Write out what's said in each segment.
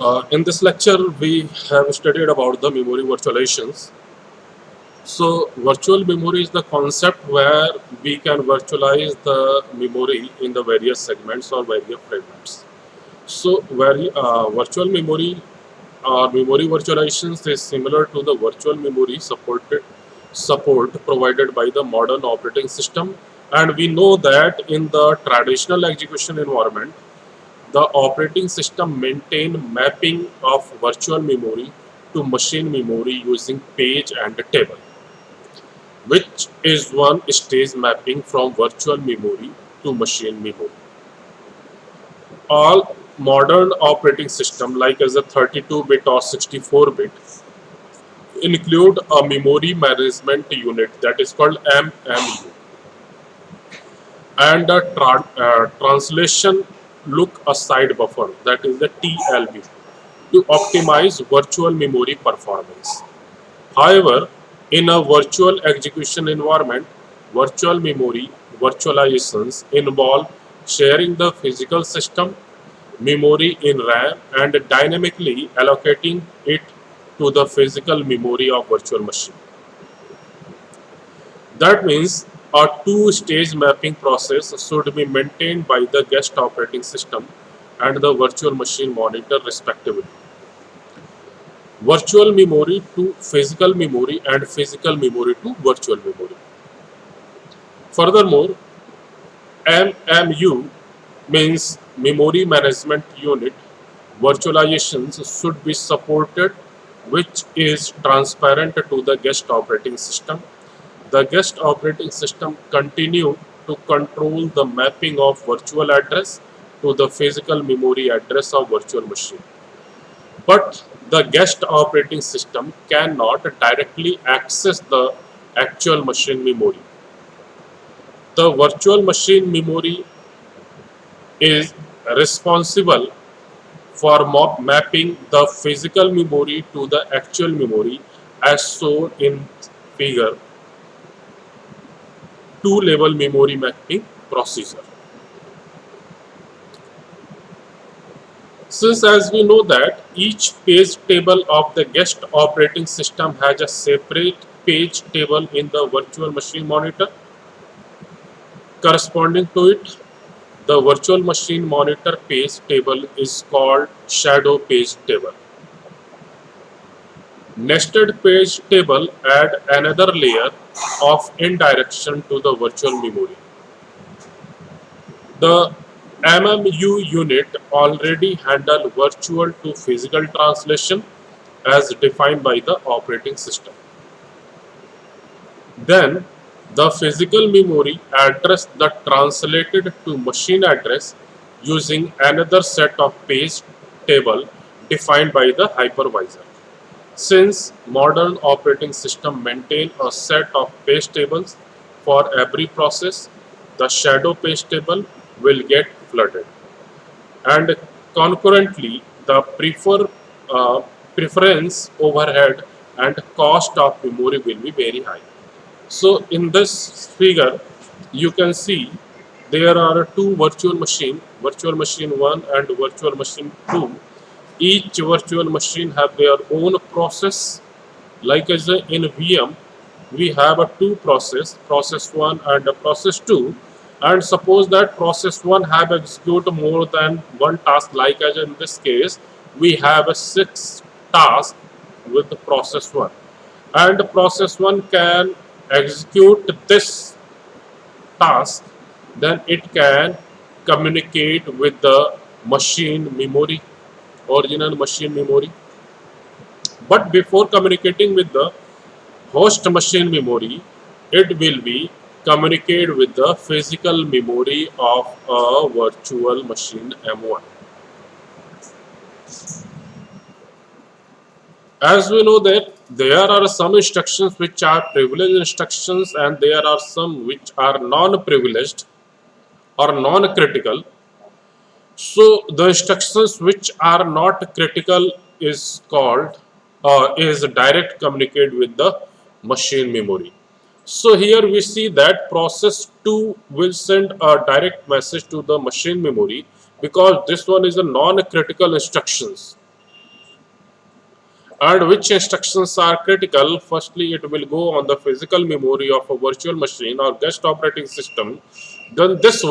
In this lecture, we have studied about the memory virtualizations. So, virtual memory is the concept where we can virtualize the memory in the various segments or various fragments. So, virtual memory or memory virtualizations is similar to the virtual memory support provided by the modern operating system. And we know that in the traditional execution environment, the operating system maintain mapping of virtual memory to machine memory using page and table, which is one stage mapping from virtual memory to machine memory. All modern operating system like as a 32-bit or 64-bit include a memory management unit that is called MMU and a translation look aside buffer that is the TLB to optimize virtual memory performance. However, in a virtual execution environment, virtual memory virtualizations involve sharing the physical system memory in RAM and dynamically allocating it to the physical memory of virtual machine. That means a two-stage mapping process should be maintained by the guest operating system and the virtual machine monitor respectively. Virtual memory to physical memory and physical memory to virtual memory. Furthermore, MMU means memory management unit virtualizations should be supported, which is transparent to the guest operating system. The guest operating system continue to control the mapping of virtual address to the physical memory address of virtual machine. But the guest operating system cannot directly access the actual machine memory. The virtual machine memory is responsible for mapping the physical memory to the actual memory as shown in figure. Two-level memory mapping procedure. Since as we know that each page table of the guest operating system has a separate page table in the virtual machine monitor corresponding to it, the virtual machine monitor page table is called shadow page table. Nested page table add another layer of indirection to the virtual memory. The MMU unit already handle virtual to physical translation as defined by the operating system. Then the physical memory address the translated to machine address using another set of page table defined by the hypervisor. Since modern operating system maintain a set of page tables for every process, the shadow page table will get flooded, and concurrently the preference overhead and cost of memory will be very high. So in this figure, you can see there are two virtual machine 1 and virtual machine 2. Each virtual machine have their own process. Like as in VM, we have a two process 1 and a process 2. And suppose that process 1 have execute more than one task, like as in this case, we have a 6 task with the process 1. And process 1 can execute this task, then it can communicate with the machine memory, original machine memory. But before communicating with the host machine memory, it will be communicate with the physical memory of a virtual machine M1. As we know that there are some instructions which are privileged instructions and there are some which are non-privileged or non-critical. So the instructions which are not critical is called is direct communicate with the machine memory. So here we see that process 2 will send a direct message to the machine memory because this one is a non-critical instructions. and which instructions are critical. Firstly, it will go on the physical memory of a virtual machine or guest operating system. Then this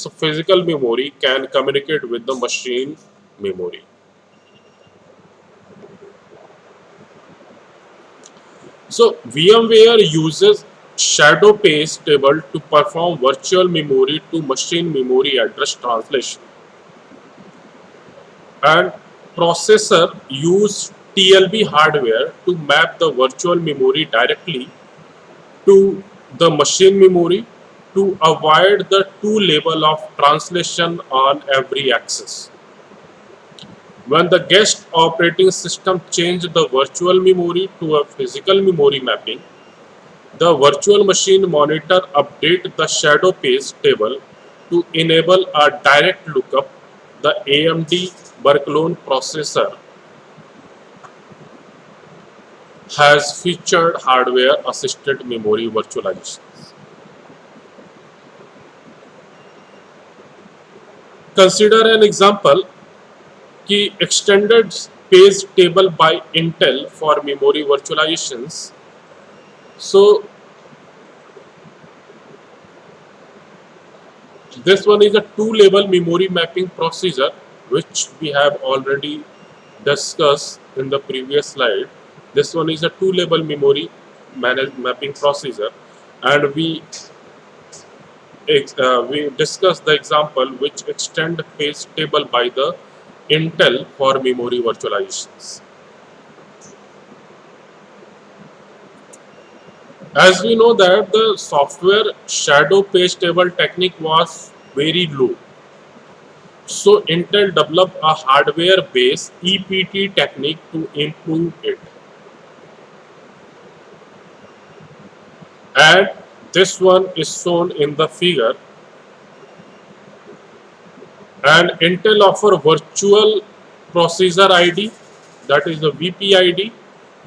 physical memory can communicate with the machine memory. So VMware uses shadow page table to perform virtual memory to machine memory address translation, and processor use TLB hardware to map the virtual memory directly to the machine memory to avoid the two level of translation on every access. When the guest operating system changed the virtual memory to a physical memory mapping, the virtual machine monitor update the shadow page table to enable a direct lookup. The AMD Berkeley processor has featured hardware assisted memory virtualization. Consider an example key extended page table by Intel for memory virtualizations. So this one is a two-level memory mapping procedure which we have already discussed in the previous slide. This one is a two-level memory mapping procedure, and we discussed the example which extend page table by the Intel for memory virtualizations. As we know that the software shadow page table technique was very low. So Intel developed a hardware based EPT technique to improve it. And this one is shown in the figure. And Intel offer virtual processor ID, that is the VPID,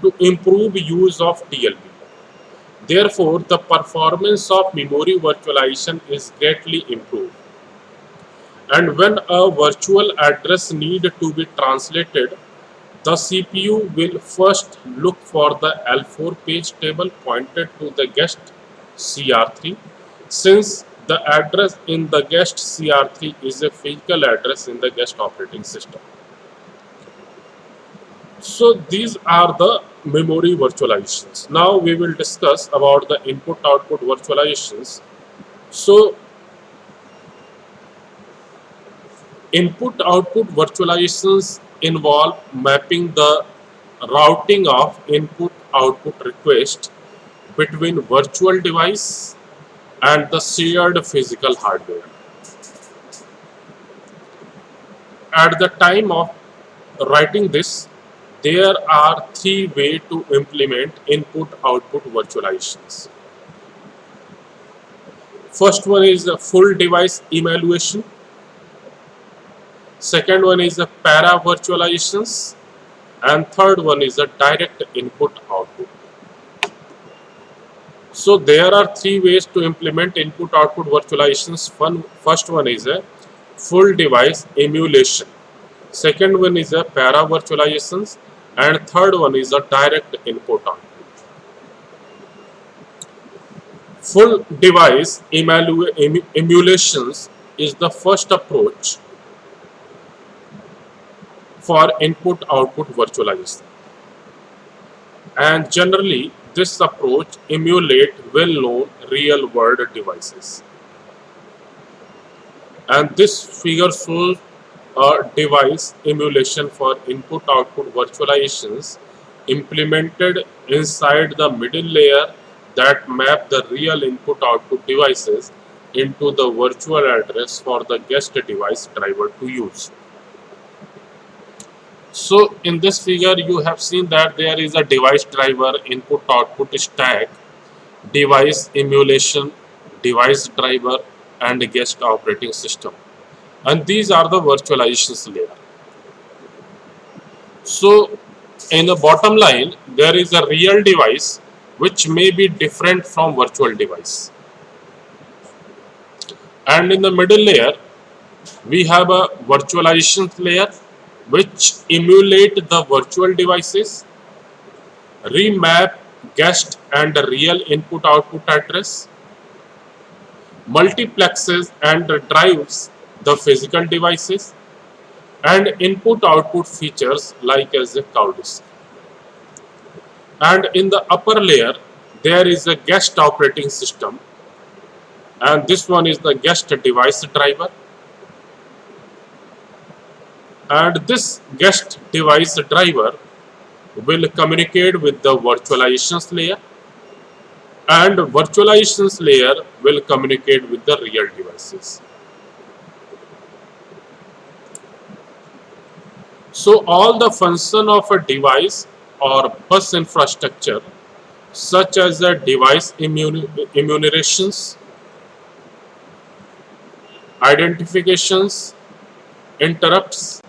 to improve use of TLB. Therefore, the performance of memory virtualization is greatly improved. And when a virtual address need to be translated, the CPU will first look for the L4 page table pointed to the guest CR3, since the address in the guest CR3 is a physical address in the guest operating system. So these are the memory virtualizations. Now we will discuss about the input-output virtualizations. So input-output virtualizations involve mapping the routing of input-output request between virtual device and the shared physical hardware. At the time of writing this, there are three ways to implement input-output virtualizations. First one is a full device evaluation. Second one is a para virtualizations, and third one is a direct input output. So there are three ways to implement input output virtualizations. First one is a full device emulation. Second one is a para virtualizations, and third one is a direct input output. Full device emulations is the first approach for input output virtualization, and generally this approach emulate well-known real-world devices. And this figure shows a device emulation for input-output virtualizations implemented inside the middle layer that map the real input-output devices into the virtual address for the guest device driver to use. So in this figure you have seen that there is a device driver, input output stack, device emulation, device driver, and guest operating system. And these are the virtualizations layer. So in the bottom line there is a real device which may be different from virtual device. And in the middle layer we have a virtualization layer which emulate the virtual devices, remap guest and real input output address, multiplexes and drives the physical devices, and input output features like as a cow disk. And in the upper layer, there is a guest operating system, and this one is the guest device driver. And this guest device driver will communicate with the virtualizations layer, and virtualizations layer will communicate with the real devices. So all the function of a device or bus infrastructure, such as the device enumerations, identifications, interrupts,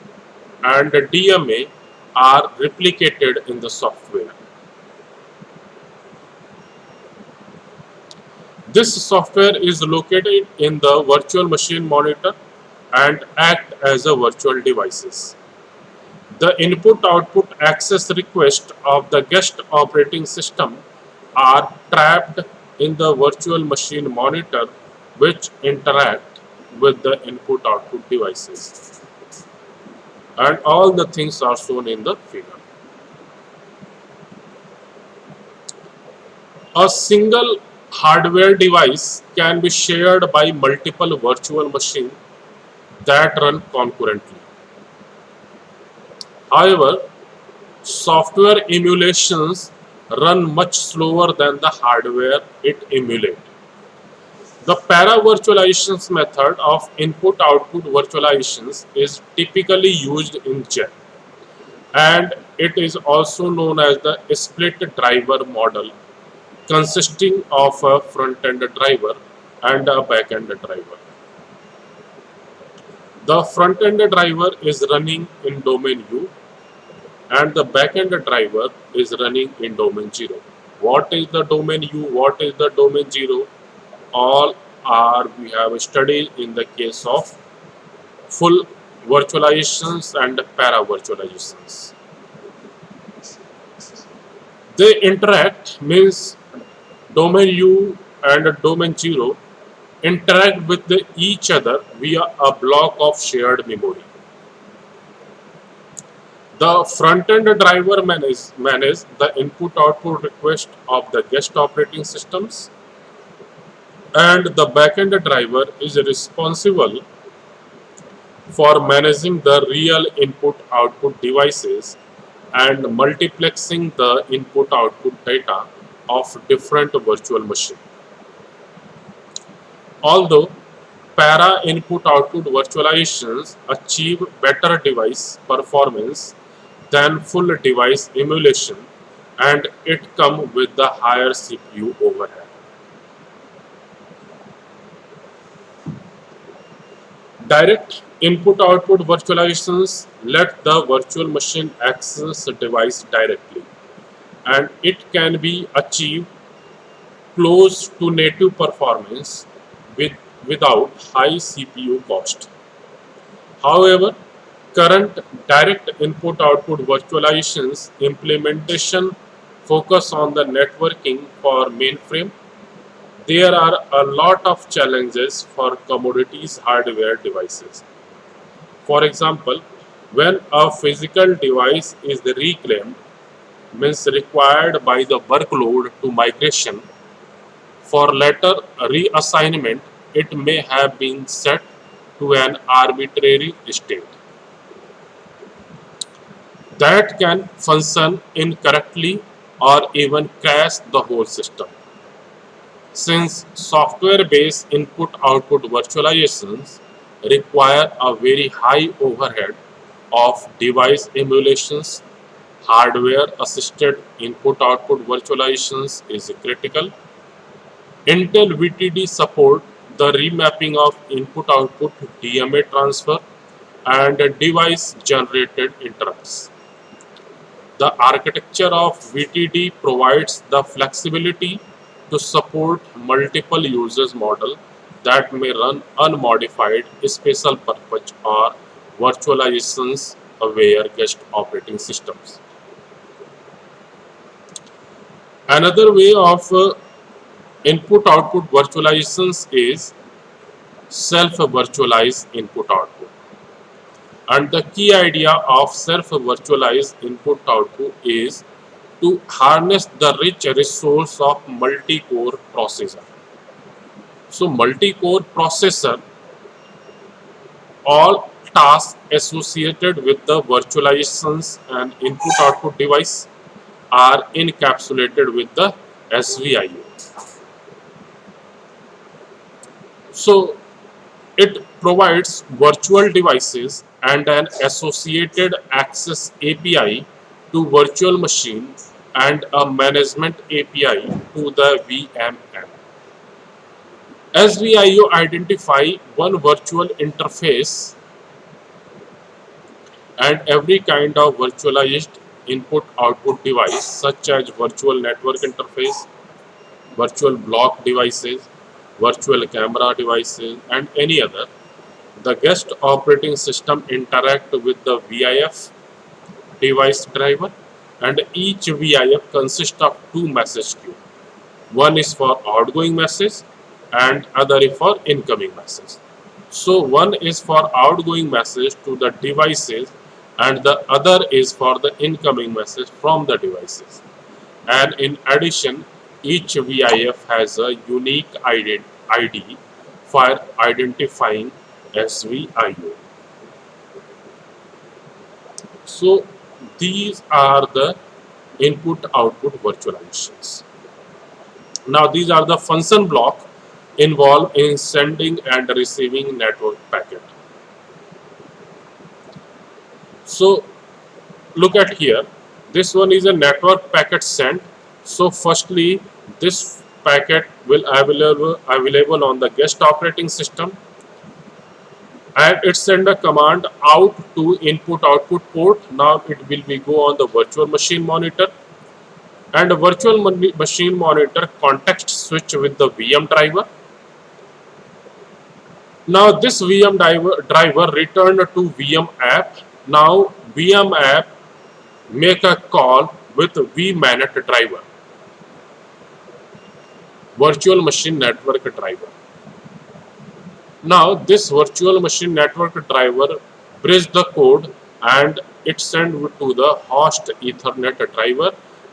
and DMA, are replicated in the software. This software is located in the virtual machine monitor and act as a virtual devices. The input-output access requests of the guest operating system are trapped in the virtual machine monitor, which interact with the input-output devices. And all the things are shown in the figure. A single hardware device can be shared by multiple virtual machines that run concurrently. However, software emulations run much slower than the hardware it emulates. The para-virtualizations method of input-output virtualizations is typically used in JET, and it is also known as the split driver model, consisting of a front-end driver and a back-end driver. The front-end driver is running in domain U, and the back-end driver is running in domain 0. What is the domain U? What is the domain 0? All are we have studied in the case of full virtualizations and para virtualizations. They interact means domain U and domain 0 interact with each other via a block of shared memory. The front-end driver manage the input-output request of the guest operating systems, and the back-end driver is responsible for managing the real input-output devices and multiplexing the input-output data of different virtual machines. Although para input-output virtualizations achieve better device performance than full device emulation, and it comes with the higher CPU overhead. Direct input-output virtualizations let the virtual machine access the device directly, and it can be achieved close to native performance with, without high CPU cost. However, current direct input-output virtualizations implementation focus on the networking for mainframe. There are a lot of challenges for commodities hardware devices. For example, when a physical device is reclaimed, means required by the workload to migration, for later reassignment, it may have been set to an arbitrary state that can function incorrectly or even crash the whole system. Since software-based input-output virtualizations require a very high overhead of device emulations, hardware-assisted input-output virtualizations is critical. Intel VTD support the remapping of input-output DMA transfer and device-generated interrupts. The architecture of VTD provides the flexibility to support multiple users model that may run unmodified special purpose or virtualizations aware guest operating systems. Another way of input output virtualizations is self virtualized input output. And the key idea of self virtualized input output is to harness the rich resource of multi core processor. So, multi core processor, all tasks associated with the virtualizations and input output device are encapsulated with the SVIO. So, it provides virtual devices and an associated access API to virtual machine and a management API to the VMM. SVIO identify one virtual interface and every kind of virtualized input output device such as virtual network interface, virtual block devices, virtual camera devices and any other. The guest operating system interact with the VIF device driver and each VIF consists of two message queue. One is for outgoing message and other is for incoming message. So one is for outgoing message to the devices and the other is for the incoming message from the devices. And in addition, each VIF has a unique ID for identifying SVIO. So these are the input output virtualizations. Now these are the function block involved in sending and receiving network packet. So look at here, this one is a network packet sent. So firstly, this packet will available on the guest operating system and it send a command out to input output port. Now it will be go on the virtual machine monitor and a virtual machine monitor context switch with the VM driver. Now this VM driver return to VM app. Now VM app make a call with vManet driver, virtual machine network driver. Now this virtual machine network driver bridge the code and it send to the host Ethernet driver.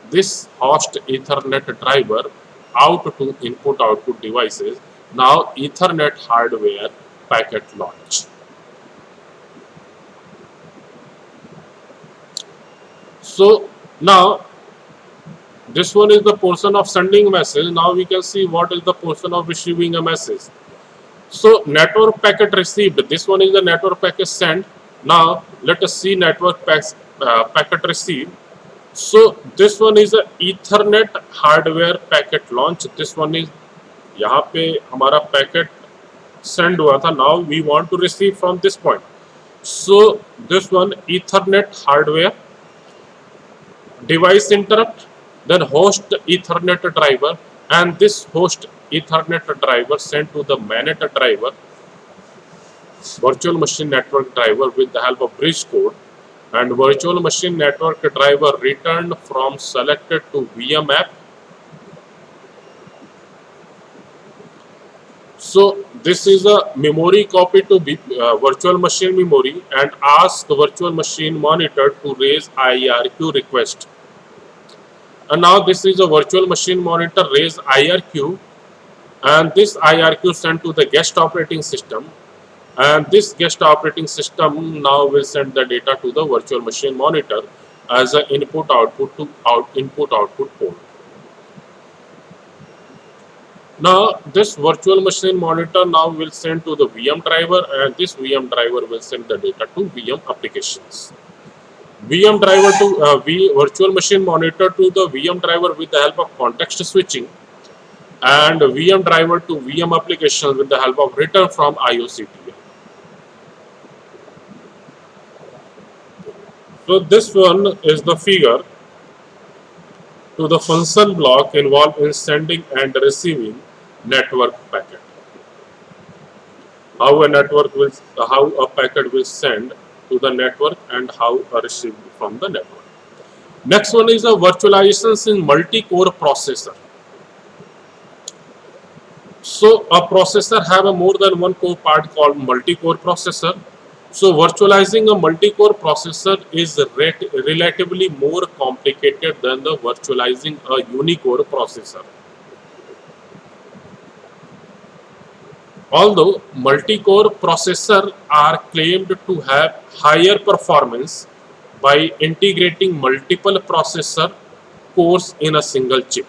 This host Ethernet driver out to input output devices. Now Ethernet hardware packet launch. So now this one is the portion of sending message. Now we can see what is the portion of receiving a message. So network packet received. This one is the network packet sent. Now let us see network packet received. So this one is a Ethernet hardware packet launch. This one is यहाँ पे हमारा packet send हुआ था. Now we want to receive from this point. So this one Ethernet hardware device interrupt, then host Ethernet driver, and this host Ethernet driver sent to the MANET driver, virtual machine network driver with the help of bridge code, and virtual machine network driver returned from selected to VM app. So this is a memory copy to virtual machine memory and ask virtual machine monitor to raise IRQ request. And now this is a virtual machine monitor raise IRQ and this IRQ sent to the guest operating system and this guest operating system now will send the data to the virtual machine monitor as an input output to input output port. Now this virtual machine monitor now will send to the VM driver and this VM driver will send the data to VM applications. VM driver to virtual machine monitor to the VM driver with the help of context switching and VM driver to VM applications with the help of return from IOCTL. So this one is the figure to the function block involved in sending and receiving network packet. How a packet will send to the network and how are received from the network. Next one is a virtualizations in multi-core processor. So a processor have a more than one core part called multi-core processor. So virtualizing a multi-core processor is relatively more complicated than the virtualizing a unicore processor. Although multi-core processors are claimed to have higher performance by integrating multiple processor cores in a single chip.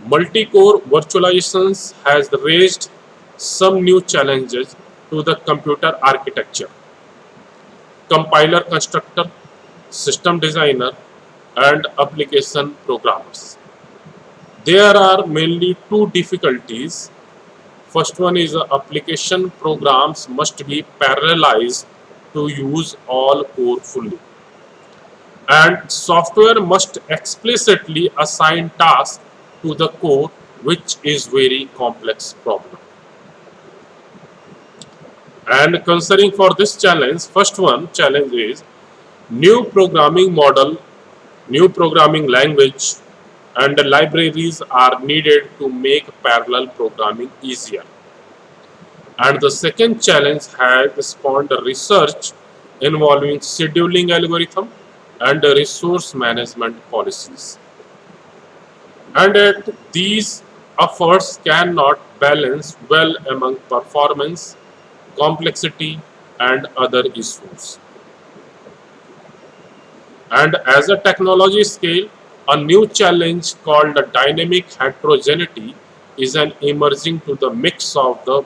Multi-core virtualizations has raised some new challenges to the computer architecture. Compiler constructor, system designer, and application programmers. There are mainly two difficulties. First one is application programs must be parallelized to use all core fully. And software must explicitly assign tasks to the core, which is very complex problem. And considering for this challenge, first one challenge is new programming model, new programming language, and the libraries are needed to make parallel programming easier. And the second challenge has spawned research involving scheduling algorithm and resource management policies. And yet these efforts cannot balance well among performance, complexity, and other issues. And as a technology scale, a new challenge called the dynamic heterogeneity is an emerging to the mix of the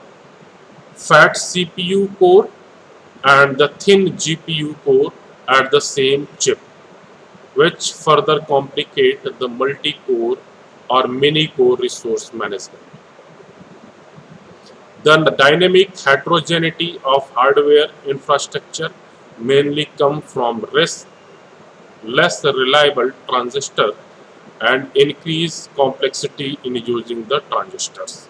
fat CPU core and the thin GPU core at the same chip, which further complicate the multi-core or mini-core resource management. Then the dynamic heterogeneity of hardware infrastructure mainly come from less reliable transistor and increased complexity in using the transistors.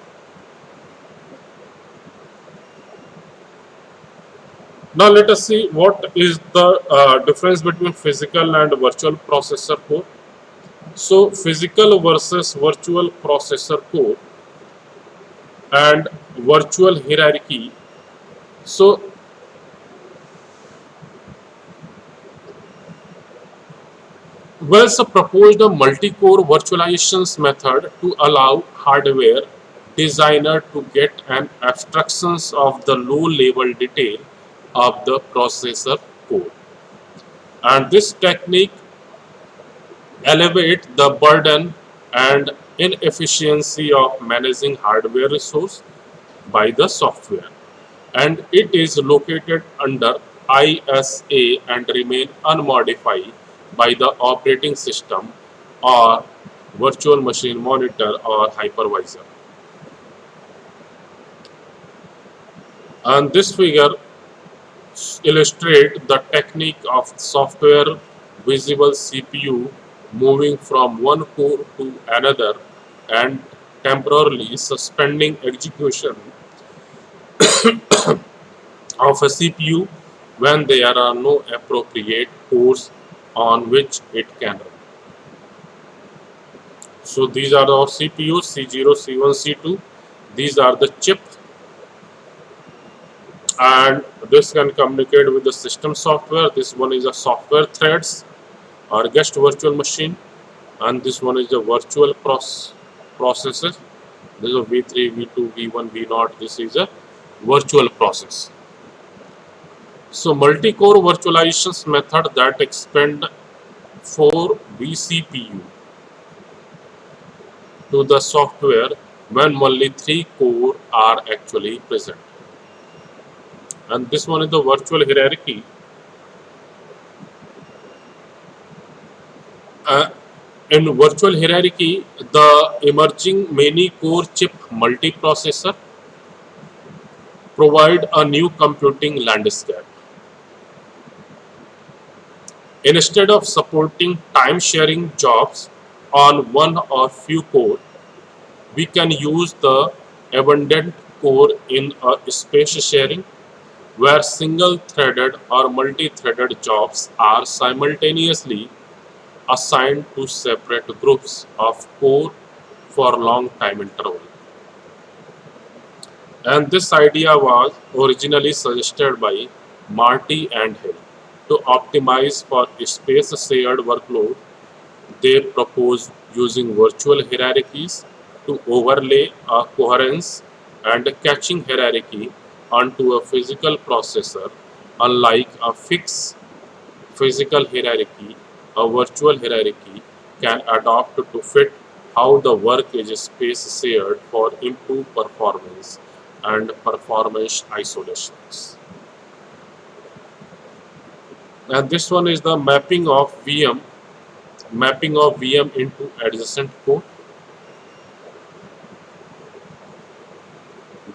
Now let us see what is the difference between physical and virtual processor core. So physical versus virtual processor core and virtual hierarchy. So Wells proposed a multi-core virtualizations method to allow hardware designer to get an abstractions of the low-level detail of the processor code. And this technique elevates the burden and inefficiency of managing hardware resource by the software. And it is located under ISA and remain unmodified by the operating system or virtual machine monitor or hypervisor. And this figure illustrates the technique of software visible CPU moving from one core to another and temporarily suspending execution of a CPU when there are no appropriate cores on which it can run. So these are our CPUs C0, C1, C2. These are the chip, and this can communicate with the system software. This one is a software threads or guest virtual machine, and this one is the virtual processor. This is a V3, V2, V1, V0. This is a virtual process. So multi-core virtualizations method that expand 4 vCPU to the software when only 3 core are actually present. And this one is the virtual hierarchy. In virtual hierarchy, the emerging many core chip multiprocessor provide a new computing landscape. Instead of supporting time sharing jobs on one or few core, we can use the abundant core in a space sharing where single-threaded or multi-threaded jobs are simultaneously assigned to separate groups of core for long time interval. And this idea was originally suggested by Marty and Hill. To optimize for space shared workload, they proposed using virtual hierarchies to overlay a coherence and caching hierarchy onto a physical processor. Unlike a fixed physical hierarchy, a virtual hierarchy can adapt to fit how the work is space shared for improved performance and performance isolations. And this one is the mapping of VM into adjacent code.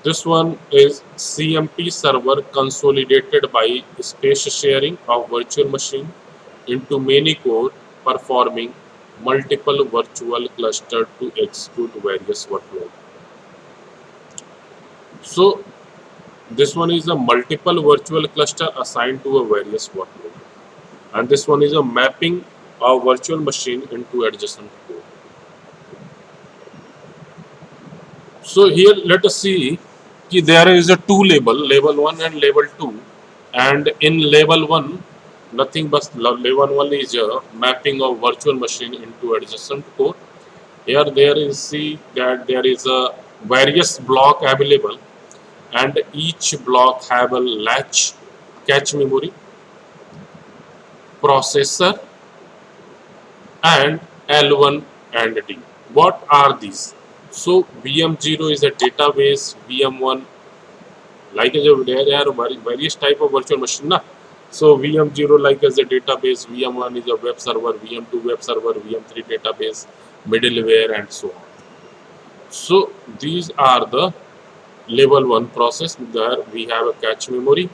This one is CMP server consolidated by space sharing of virtual machine into many core performing multiple virtual cluster to execute various workload. So this one is a multiple virtual cluster assigned to a various workload. And this one is a mapping of virtual machine into adjacent code. So here let us see कि there is a two label 1 and label 2, and in label 1 nothing but label 1 is a mapping of virtual machine into adjacent code. Here there is see that there is a various block available, and each block have a latch, cache memory, processor, and L1 and D. What are these? So VM0 is a database, VM1 like as a, there are various type of virtual machine na. So VM0 like as a database, VM1 is a web server, VM2 web server, VM3 database, middleware, and so on. So these are the level 1 process where we have a cache memory,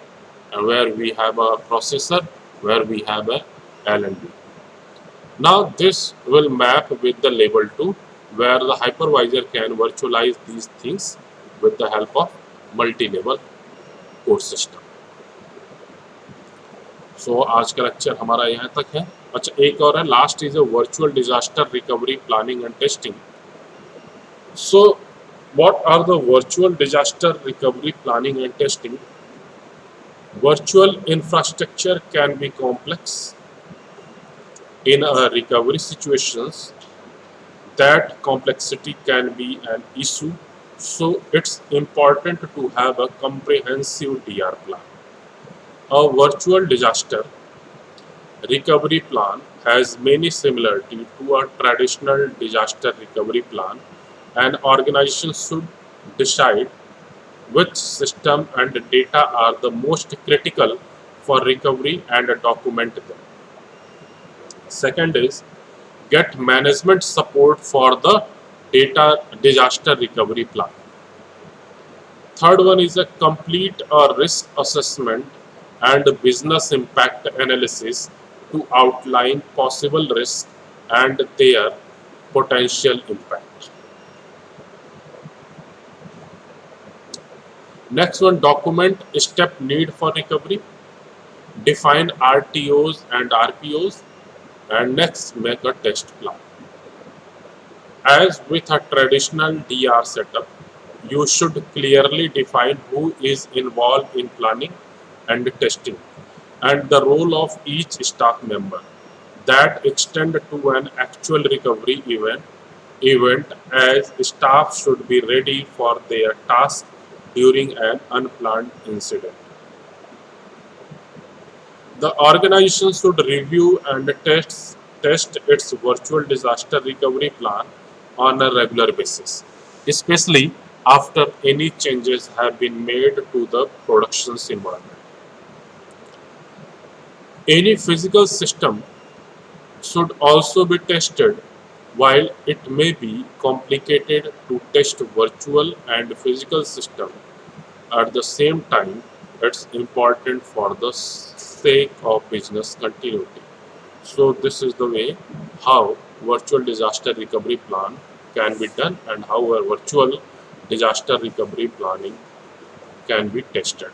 and where we have a processor, where we have a L&D. Now this will map with the level 2 where the hypervisor can virtualize these things with the help of multi-level core system. So आज का lecture हमारा यहाँ तक है. अच्छा एक और है, last is a virtual disaster recovery planning and testing. So what are the virtual disaster recovery planning and testing? Virtual infrastructure can be complex in a recovery situations. That complexity can be an issue, so it's important to have a comprehensive DR plan. A virtual disaster recovery plan has many similarities to a traditional disaster recovery plan. An organization should decide which system and data are the most critical for recovery and document them. Second is get management support for the data disaster recovery plan. Third one is a complete risk assessment and business impact analysis to outline possible risks and their potential impact. Next one, document step need for recovery, define RTOs and RPOs, and next make a test plan. As with a traditional DR setup, you should clearly define who is involved in planning and testing and the role of each staff member. That extend to an actual recovery event as staff should be ready for their task during an unplanned incident. The organization should review and test its virtual disaster recovery plan on a regular basis, especially after any changes have been made to the production environment. Any physical system should also be tested. While it may be complicated to test virtual and physical system at the same time, it's important for the sake of business continuity. So this is the way how virtual disaster recovery plan can be done and how a virtual disaster recovery planning can be tested.